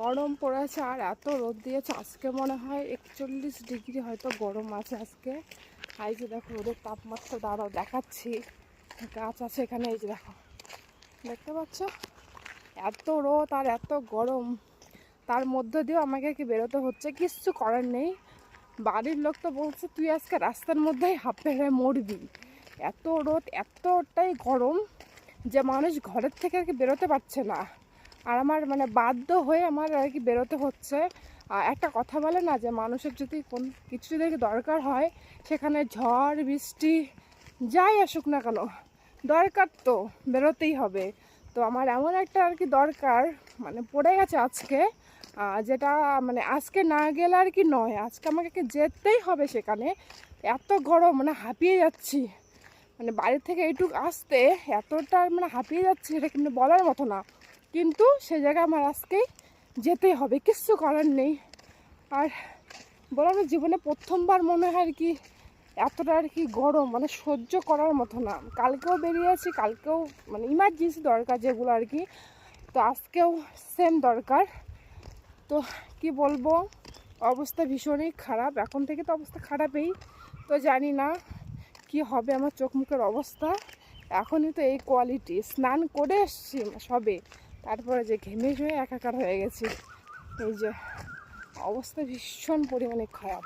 গরম পড়েছে আর এত রোদ দিয়েছে। আজকে মনে হয় 41 ডিগ্রি হয়তো গরম আছে আজকে। এই যে দেখো রোদের তাপমাত্রা, দাঁড়াও দেখাচ্ছি, গাছ আছে এখানে, এই যে দেখো দেখতে পাচ্ছ, এত রোদ আর এত গরম, তার মধ্যে দিয়েও আমাকে কি বেরোতে হচ্ছে, কিচ্ছু করার নেই। বাড়ির লোক তো বলছে তুই আজকে রাস্তার মধ্যেই হাঁপে হয়ে মরবি, এত রোদ এতটাই গরম যে মানুষ ঘরের থেকে আর কি বেরোতে পারছে না। আর আমার মানে বাধ্য হয়ে আমার আর কি বেরোতে হচ্ছে। একটা কথা বলে না যে মানুষের যদি কিছু যদি দরকার হয়, সেখানে ঝড় বৃষ্টি যাই আসুক না কেন, দরকার তো বেরোতেই হবে। তো আমার এমন একটা আর কি দরকার মানে পড়ে গেছে আজকে, যেটা মানে আজকে না গেলে আর কি নয়, আজকে আমাকে যেতেই হবে সেখানে। এত গরম মানে হাঁপিয়ে যাচ্ছি, মানে বাড়ি থেকে এইটুকু আসতে এতটা মানে হাঁপিয়ে যাচ্ছি, এটা কিন্তু বলার মতো না। কিন্তু সে জায়গায় আমার আজকেই যেতেই হবে, কিচ্ছু করার নেই। আর বললাম জীবনে প্রথমবার মনে হয় আর কি এতটা আর কি গরম মানে সহ্য করার মতো না। কালকেও বেরিয়েছি, কালকেও মানে ইমার্জেন্সি দরকার যেগুলো আর কি, তো আজকেও সেম দরকার। তো কি বলবো, অবস্থা ভীষণই খারাপ, এখন থেকে তো অবস্থা খারাপই। তো জানি না কি হবে আমার চোখ মুখের অবস্থা। এখনই তো এই কোয়ালিটি, স্নান করে এসছি সবে, তারপরে যে ঘেমে ঘেমে একাকার হয়ে গেছি। এই যে অবস্থা ভীষণ পরিমাণে খারাপ।